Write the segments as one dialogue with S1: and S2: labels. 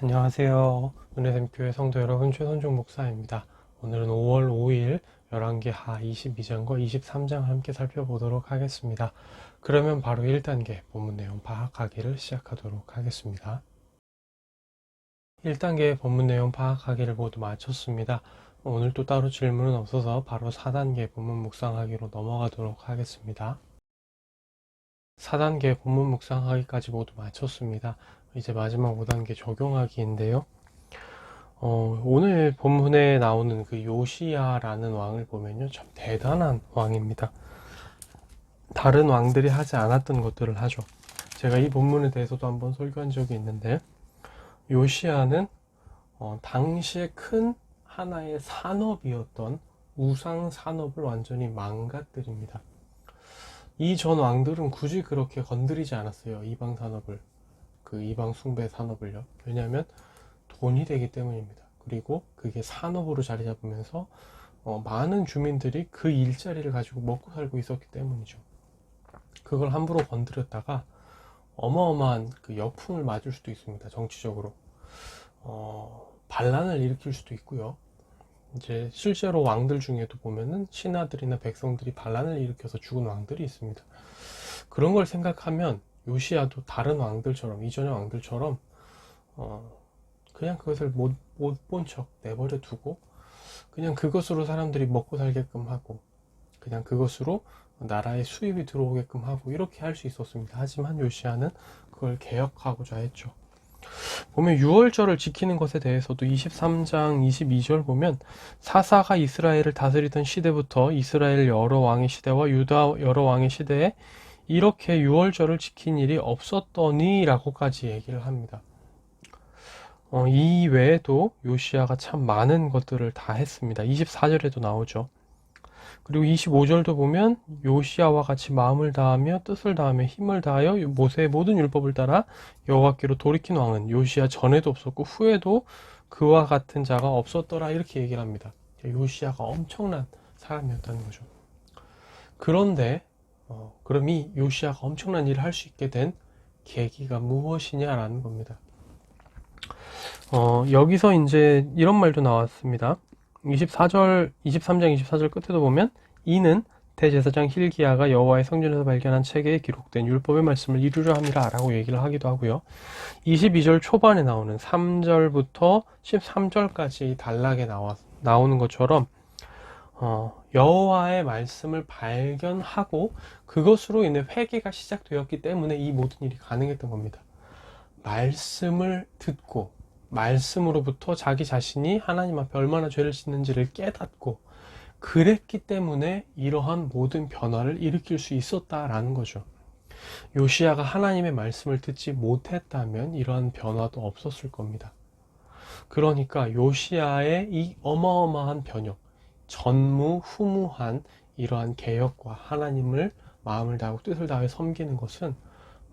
S1: 안녕하세요. 은혜샘교회 성도 여러분, 최선종 목사입니다. 오늘은 5월 5일 열왕기하 22장과 23장 함께 살펴보도록 하겠습니다. 그러면 바로 1단계 본문 내용 파악하기를 시작하도록 하겠습니다. 1단계 본문 내용 파악하기를 모두 마쳤습니다. 오늘 또 따로 질문은 없어서 바로 4단계 본문 묵상하기로 넘어가도록 하겠습니다. 4단계 본문 묵상하기까지 모두 마쳤습니다. 이제 마지막 5단계 적용하기인데요. 오늘 본문에 나오는 그 요시야라는 왕을 보면요, 참 대단한 왕입니다. 다른 왕들이 하지 않았던 것들을 하죠. 제가 이 본문에 대해서도 한번 설교한 적이 있는데, 요시야는 당시에 큰 하나의 산업이었던 우상 산업을 완전히 망가뜨립니다. 이 전 왕들은 굳이 그렇게 건드리지 않았어요. 이방 산업을, 그 이방 숭배 산업을요. 왜냐하면 돈이 되기 때문입니다. 그리고 그게 산업으로 자리 잡으면서 많은 주민들이 그 일자리를 가지고 먹고 살고 있었기 때문이죠. 그걸 함부로 건드렸다가 어마어마한 그 역풍을 맞을 수도 있습니다. 정치적으로 반란을 일으킬 수도 있고요. 이제 실제로 왕들 중에도 보면은 신하들이나 백성들이 반란을 일으켜서 죽은 왕들이 있습니다. 그런 걸 생각하면 요시야도 다른 왕들처럼, 이전의 왕들처럼 그냥 그것을 못 본 척 내버려 두고 그냥 그것으로 사람들이 먹고 살게끔 하고 그냥 그것으로 나라에 수입이 들어오게끔 하고 이렇게 할 수 있었습니다. 하지만 요시야는 그걸 개혁하고자 했죠. 보면 유월절을 지키는 것에 대해서도 23장 22절 보면 사사가 이스라엘을 다스리던 시대부터 이스라엘 여러 왕의 시대와 유다 여러 왕의 시대에 이렇게 유월절을 지킨 일이 없었더니 라고까지 얘기를 합니다. 이 외에도 요시야가 참 많은 것들을 다 했습니다. 24절에도 나오죠. 그리고 25절도 보면 요시야와 같이 마음을 다하며 뜻을 다하며 힘을 다하여 모세의 모든 율법을 따라 여호와께로 돌이킨 왕은 요시야 전에도 없었고 후에도 그와 같은 자가 없었더라 이렇게 얘기를 합니다. 요시야가 엄청난 사람이었다는 거죠. 그런데 그럼 이 요시야가 엄청난 일을 할 수 있게 된 계기가 무엇이냐라는 겁니다. 여기서 이제 이런 말도 나왔습니다. 23장 24절 끝에도 보면 이는 대제사장 힐기야가 여호와의 성전에서 발견한 책에 기록된 율법의 말씀을 이루려 함이라 라고 얘기를 하기도 하고요. 22절 초반에 나오는 3절부터 13절까지 단락에 나오는 것처럼 여호와의 말씀을 발견하고 그것으로 인해 회개가 시작되었기 때문에 이 모든 일이 가능했던 겁니다. 말씀을 듣고 말씀으로부터 자기 자신이 하나님 앞에 얼마나 죄를 짓는지를 깨닫고 그랬기 때문에 이러한 모든 변화를 일으킬 수 있었다라는 거죠. 요시야가 하나님의 말씀을 듣지 못했다면 이러한 변화도 없었을 겁니다. 그러니까 요시야의 이 어마어마한 변혁, 전무후무한 이러한 개혁과 하나님을 마음을 다하고 뜻을 다해 섬기는 것은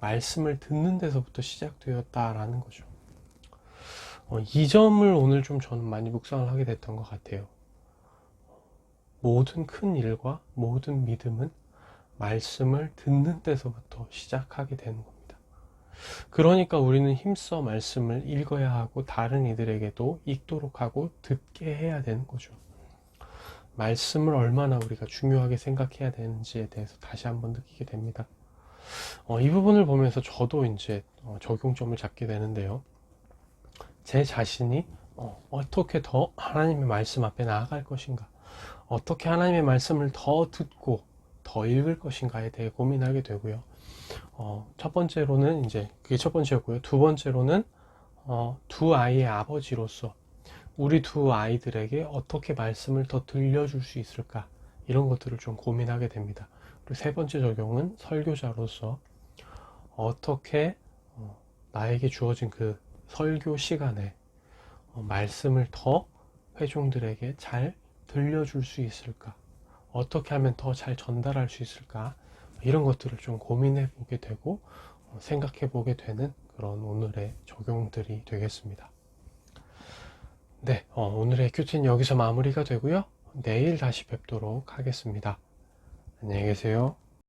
S1: 말씀을 듣는 데서부터 시작되었다라는 거죠. 이 점을 오늘 좀 저는 많이 묵상을 하게 됐던 것 같아요. 모든 큰 일과 모든 믿음은 말씀을 듣는 데서부터 시작하게 되는 겁니다. 그러니까 우리는 힘써 말씀을 읽어야 하고 다른 이들에게도 읽도록 하고 듣게 해야 되는 거죠. 말씀을 얼마나 우리가 중요하게 생각해야 되는지에 대해서 다시 한번 느끼게 됩니다. 이 부분을 보면서 저도 이제 적용점을 잡게 되는데요. 제 자신이 어떻게 더 하나님의 말씀 앞에 나아갈 것인가, 어떻게 하나님의 말씀을 더 듣고 더 읽을 것인가에 대해 고민하게 되고요. 첫 번째로는 이제 그게 첫 번째였고요. 두 번째로는 두 아이의 아버지로서 우리 두 아이들에게 어떻게 말씀을 더 들려줄 수 있을까, 이런 것들을 좀 고민하게 됩니다. 그리고 세 번째 적용은 설교자로서 어떻게 나에게 주어진 그 설교 시간에 말씀을 더 회중들에게 잘 들려줄 수 있을까, 어떻게 하면 더 잘 전달할 수 있을까, 이런 것들을 좀 고민해 보게 되고 생각해 보게 되는 그런 오늘의 적용들이 되겠습니다. 네, 오늘의 큐티는 여기서 마무리가 되고요. 내일 다시 뵙도록 하겠습니다. 안녕히 계세요.